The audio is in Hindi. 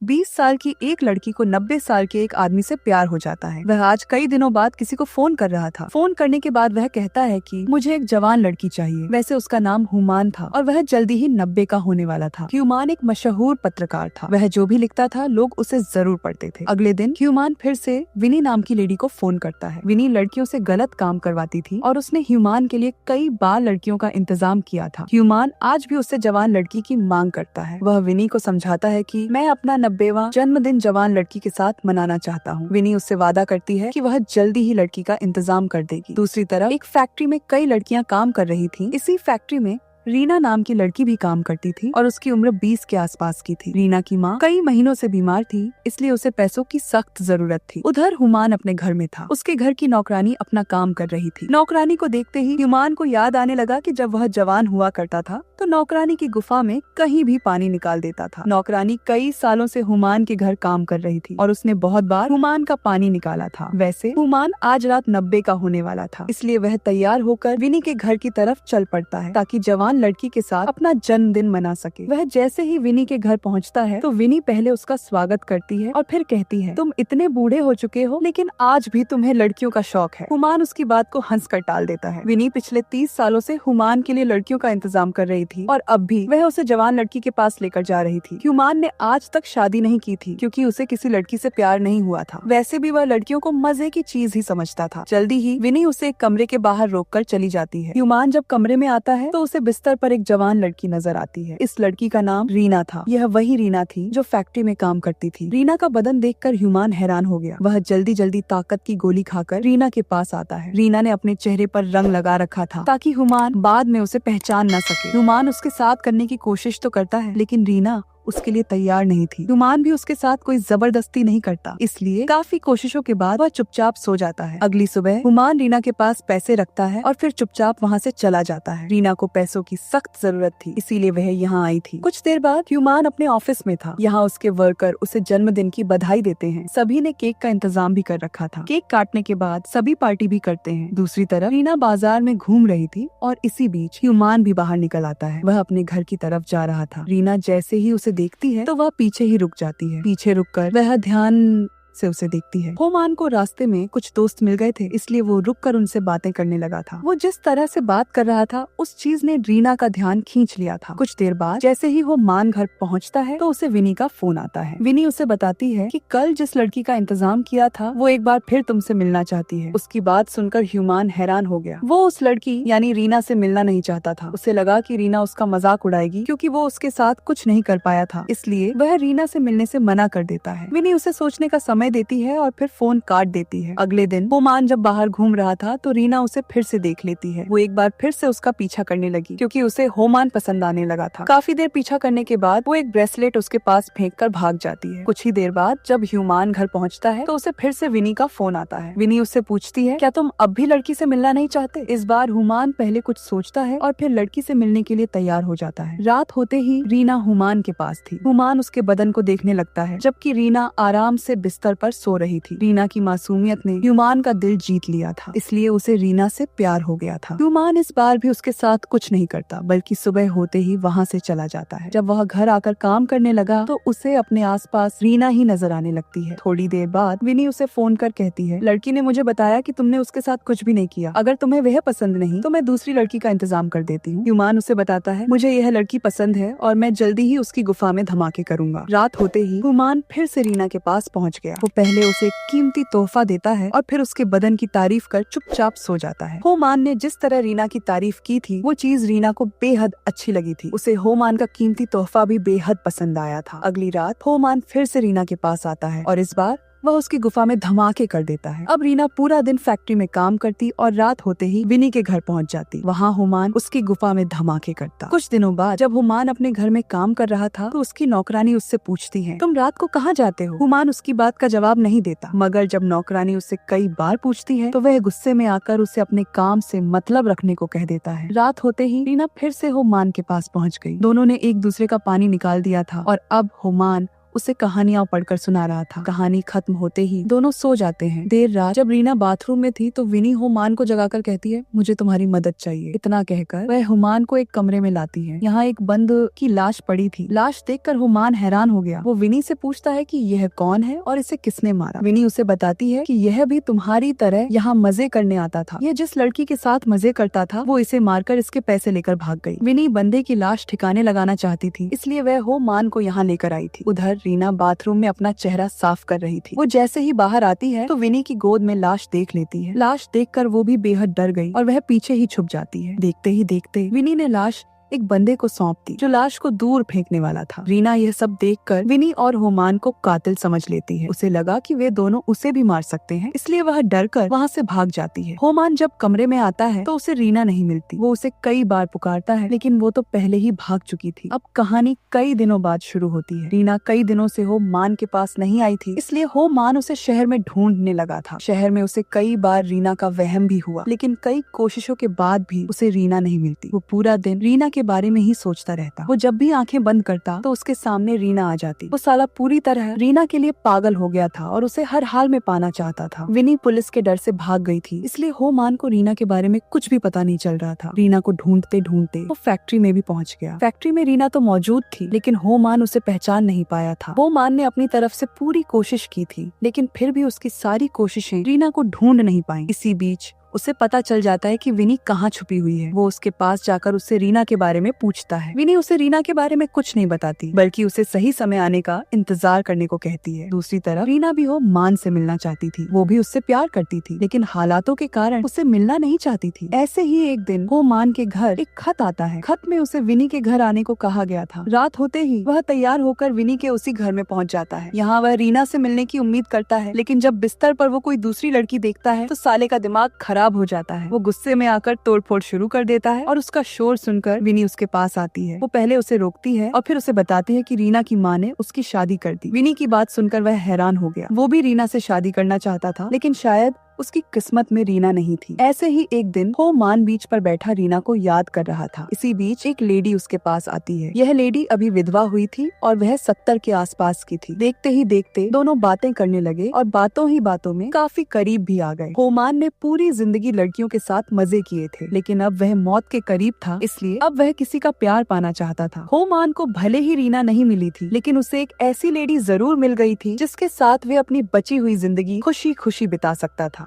20 साल की एक लड़की को 90 साल के एक आदमी से प्यार हो जाता है। वह आज कई दिनों बाद किसी को फोन कर रहा था। फोन करने के बाद वह कहता है कि मुझे एक जवान लड़की चाहिए। वैसे उसका नाम हुमान था और वह जल्दी ही 90 का होने वाला था। हुमान एक मशहूर पत्रकार था। वह जो भी लिखता था लोग उसे जरूर पढ़ते थे। अगले दिन हुमान फिर से विनी नाम की लेडी को फोन करता है। विनी लड़कियों से गलत काम करवाती थी और उसने हुमान के लिए कई बार लड़कियों का इंतजाम किया था। हुमान आज भी उससे जवान लड़की की मांग करता है। वह विनी को समझाता है कि मैं अपना 90वां जन्मदिन जवान लड़की के साथ मनाना चाहता हूँ। विनी उससे वादा करती है कि वह जल्दी ही लड़की का इंतजाम कर देगी। दूसरी तरफ एक फैक्ट्री में कई लड़कियां काम कर रही थीं। इसी फैक्ट्री में रीना नाम की लड़की भी काम करती थी और उसकी उम्र 20 के आसपास की थी। रीना की माँ कई महीनों से बीमार थी, इसलिए उसे पैसों की सख्त जरूरत थी। उधर हुमान अपने घर में था। उसके घर की नौकरानी अपना काम कर रही थी। नौकरानी को देखते ही हुमान को याद आने लगा कि जब वह जवान हुआ करता था तो नौकरानी की गुफा में कहीं भी पानी निकाल देता था। नौकरानी कई सालों से हुमान के घर काम कर रही थी और उसने बहुत बार हुमान का पानी निकाला था। वैसे हुमान आज रात 90 का होने वाला था, इसलिए वह तैयार होकर विनी के घर की तरफ चल पड़ता है ताकि जवान लड़की के साथ अपना जन्मदिन मना सके। वह जैसे ही विनी के घर पहुंचता है तो विनी पहले उसका स्वागत करती है और फिर कहती है, तुम इतने बूढ़े हो चुके हो लेकिन आज भी तुम्हें लड़कियों का शौक है। हुमान उसकी बात को हंसकर टाल देता है। विनी पिछले 30 सालों से हुमान के लिए लड़कियों का इंतजाम कर रही थी और अब भी वह उसे जवान लड़की के पास लेकर जा रही थी। हुमान ने आज तक शादी नहीं की थी क्योंकि उसे किसी लड़की से प्यार नहीं हुआ था। वैसे भी वह लड़कियों को मजे की चीज ही समझता था। जल्दी ही विनी उसे एक कमरे के बाहर रोककर चली जाती है। हुमान जब कमरे में आता है तो उसे बिस्तर पर एक जवान लड़की नजर आती है। इस लड़की का नाम रीना था। यह वही रीना थी जो फैक्ट्री में काम करती थी। रीना का बदन देखकर हुमान हैरान हो गया। वह जल्दी जल्दी ताकत की गोली खाकर रीना के पास आता है। रीना ने अपने चेहरे पर रंग लगा रखा था ताकि हुमान बाद में उसे पहचान न सके। हुमान उसके साथ करने की कोशिश तो करता है लेकिन रीना उसके लिए तैयार नहीं थी। हुमान भी उसके साथ कोई जबरदस्ती नहीं करता, इसलिए काफी कोशिशों के बाद वह चुपचाप सो जाता है। अगली सुबह हुमान रीना के पास पैसे रखता है और फिर चुपचाप वहाँ से चला जाता है। रीना को पैसों की सख्त जरूरत थी, इसीलिए वह यहाँ आई थी। कुछ देर बाद हुमान अपने ऑफिस में था। यहाँ उसके वर्कर उसे जन्मदिन की बधाई देते हैं। सभी ने केक का इंतजाम भी कर रखा था। केक काटने के बाद सभी पार्टी भी करते हैं। दूसरी तरफ रीना बाजार में घूम रही थी और इसी बीच हुमान भी बाहर निकल आता है। वह अपने घर की तरफ जा रहा था। रीना जैसे ही उसे देखती है तो वह पीछे ही रुक जाती है। पीछे रुककर वह ध्यान से उसे देखती है। हुमान को रास्ते में कुछ दोस्त मिल गए थे, इसलिए वो रुककर उनसे बातें करने लगा था। वो जिस तरह से बात कर रहा था उस चीज ने रीना का ध्यान खींच लिया था। कुछ देर बाद जैसे ही वो मान घर पहुंचता है तो उसे विनी का फोन आता है। विनी उसे बताती है कि कल जिस लड़की का इंतजाम किया था वो एक बार फिर तुमसे मिलना चाहती है। उसकी बात सुनकर हुमान हैरान हो गया। वो उस लड़की यानी रीना से मिलना नहीं चाहता था। उसे लगा कि रीना उसका मजाक उड़ाएगी क्योंकि वो उसके साथ कुछ नहीं कर पाया था, इसलिए वह रीना से मिलने से मना कर देता है। विनी उसे सोचने का समय देती है और फिर फोन काट देती है। अगले दिन हुमान जब बाहर घूम रहा था तो रीना उसे फिर से देख लेती है। वो एक बार फिर से उसका पीछा करने लगी क्योंकि उसे हुमान पसंद आने लगा था। काफी देर पीछा करने के बाद वो एक ब्रेसलेट उसके पास फेंक कर भाग जाती है। कुछ ही देर बाद जब हुमान घर पहुंचता है तो उसे फिर से विनी का फोन आता है। विनी उससे पूछती है, क्या तुम अब भी लड़की से मिलना नहीं चाहते? इस बार हुमान पहले कुछ सोचता है और फिर लड़की से मिलने के लिए तैयार हो जाता है। रात होते ही रीना हुमान के पास थी। हुमान उसके बदन को देखने लगता है जबकि रीना आराम से बिस्तर पर सो रही थी। रीना की मासूमियत ने हुमान का दिल जीत लिया था, इसलिए उसे रीना से प्यार हो गया था। हुमान इस बार भी उसके साथ कुछ नहीं करता बल्कि सुबह होते ही वहाँ से चला जाता है। जब वह घर आकर काम करने लगा तो उसे अपने आसपास रीना ही नजर आने लगती है। थोड़ी देर बाद विनी उसे फोन कर कहती है, लड़की ने मुझे बताया कि तुमने उसके साथ कुछ भी नहीं किया। अगर तुम्हें वह पसंद नहीं तो मैं दूसरी लड़की का इंतजाम कर देती हूँ। हुमान उसे बताता है, मुझे यह लड़की पसंद है और मैं जल्दी ही उसकी गुफा में धमाके करूंगा। रात होते ही हुमान फिर से रीना के पास पहुँच गया। वो पहले उसे कीमती तोहफा देता है और फिर उसके बदन की तारीफ कर चुपचाप सो जाता है। होमान ने जिस तरह रीना की तारीफ की थी वो चीज रीना को बेहद अच्छी लगी थी। उसे होमान का कीमती तोहफा भी बेहद पसंद आया था। अगली रात होमान फिर से रीना के पास आता है और इस बार वह उसकी गुफा में धमाके कर देता है। अब रीना पूरा दिन फैक्ट्री में काम करती और रात होते ही विनी के घर पहुंच जाती। वहाँ हुमान उसकी गुफा में धमाके करता। कुछ दिनों बाद जब हुमान अपने घर में काम कर रहा था तो उसकी नौकरानी उससे पूछती है, तुम रात को कहाँ जाते हो? हुमान उसकी बात का जवाब नहीं देता, मगर जब नौकरानी उससे कई बार पूछती है तो वह गुस्से में आकर उसे अपने काम से मतलब रखने को कह देता है। रात होते ही रीना फिर से हुमान के पास पहुँच गयी। दोनों ने एक दूसरे का पानी निकाल दिया था और अब हुमान उसे कहानियां पढ़कर सुना रहा था। कहानी खत्म होते ही दोनों सो जाते हैं। देर रात जब रीना बाथरूम में थी तो विनी हुमान को जगाकर कहती है, मुझे तुम्हारी मदद चाहिए। इतना कहकर वह हुमान को एक कमरे में लाती है। यहाँ एक बंद की लाश पड़ी थी। लाश देखकर हुमान हैरान हो गया। वो विनी से पूछता है कि यह कौन है और इसे किसने मारा। विनी उसे बताती है कि यह भी तुम्हारी तरह यहाँ मजे करने आता था। यह जिस लड़की के साथ मजे करता था वो इसे मारकर इसके पैसे लेकर भाग गई। विनी बंदे की लाश ठिकाने लगाना चाहती थी, इसलिए वह हुमान को यहाँ लेकर आई थी। उधर रीना बाथरूम में अपना चेहरा साफ कर रही थी। वो जैसे ही बाहर आती है तो विनी की गोद में लाश देख लेती है। लाश देखकर वो भी बेहद डर गई और वह पीछे ही छुप जाती है। देखते ही देखते विनी ने लाश एक बंदे को सौंप दी जो लाश को दूर फेंकने वाला था। रीना यह सब देखकर विनी और हुमान को कातिल समझ लेती है। उसे लगा कि वे दोनों उसे भी मार सकते हैं, इसलिए वह डरकर वहाँ से भाग जाती है। हुमान जब कमरे में आता है तो उसे रीना नहीं मिलती। वो उसे कई बार पुकारता है लेकिन वो तो पहले ही भाग चुकी थी। अब कहानी कई दिनों बाद शुरू होती है। रीना कई दिनों से हुमान के पास नहीं आई थी, इसलिए हुमान उसे शहर में ढूंढने लगा था। शहर में उसे कई बार रीना का वहम भी हुआ, लेकिन कई कोशिशों के बाद भी उसे रीना नहीं मिलती। वो पूरा दिन रीना के बारे में ही सोचता रहता। वो जब भी आंखें बंद करता तो उसके सामने रीना आ जाती। वो साला पूरी तरह रीना के लिए पागल हो गया था और उसे हर हाल में पाना चाहता था। विनी पुलिस के डर से भाग गई थी, इसलिए हुमान को रीना के बारे में कुछ भी पता नहीं चल रहा था। रीना को ढूंढते ढूंढते वो फैक्ट्री में भी पहुंच गया। फैक्ट्री में रीना तो मौजूद थी, लेकिन हुमान उसे पहचान नहीं पाया था। हुमान ने अपनी तरफ से पूरी कोशिश की थी, लेकिन फिर भी उसकी सारी कोशिशें रीना को ढूंढ नहीं पाई। इसी बीच उसे पता चल जाता है कि विनी कहाँ छुपी हुई है। वो उसके पास जाकर उससे रीना के बारे में पूछता है। विनी उसे रीना के बारे में कुछ नहीं बताती, बल्कि उसे सही समय आने का इंतजार करने को कहती है। दूसरी तरफ रीना भी हुमान से मिलना चाहती थी। वो भी उससे प्यार करती थी, लेकिन हालातों के कारण उससे मिलना नहीं चाहती थी। ऐसे ही एक दिन हुमान के घर एक खत आता है। खत में उसे विनी के घर आने को कहा गया था। रात होते ही वह तैयार होकर विनी के उसी घर में पहुँच जाता है। यहाँ वह रीना से मिलने की उम्मीद करता है, लेकिन जब बिस्तर पर वो कोई दूसरी लड़की देखता है तो साले का दिमाग खराब हो जाता है। वो गुस्से में आकर तोड़फोड़ शुरू कर देता है और उसका शोर सुनकर विनी उसके पास आती है। वो पहले उसे रोकती है और फिर उसे बताती है कि रीना की माँ ने उसकी शादी कर दी। विनी की बात सुनकर वह हैरान हो गया। वो भी रीना से शादी करना चाहता था, लेकिन शायद उसकी किस्मत में रीना नहीं थी। ऐसे ही एक दिन हुमान बीच पर बैठा रीना को याद कर रहा था। इसी बीच एक लेडी उसके पास आती है। यह लेडी अभी विधवा हुई थी और वह 70 के आसपास की थी। देखते ही देखते दोनों बातें करने लगे और बातों ही बातों में काफी करीब भी आ गए। हुमान ने पूरी जिंदगी लड़कियों के साथ मजे किए थे, लेकिन अब वह मौत के करीब था, इसलिए अब वह किसी का प्यार पाना चाहता था। हुमान को भले ही रीना नहीं मिली थी, लेकिन उसे एक ऐसी लेडी जरूर मिल गई थी जिसके साथ वे अपनी बची हुई जिंदगी खुशी खुशी बिता सकता था।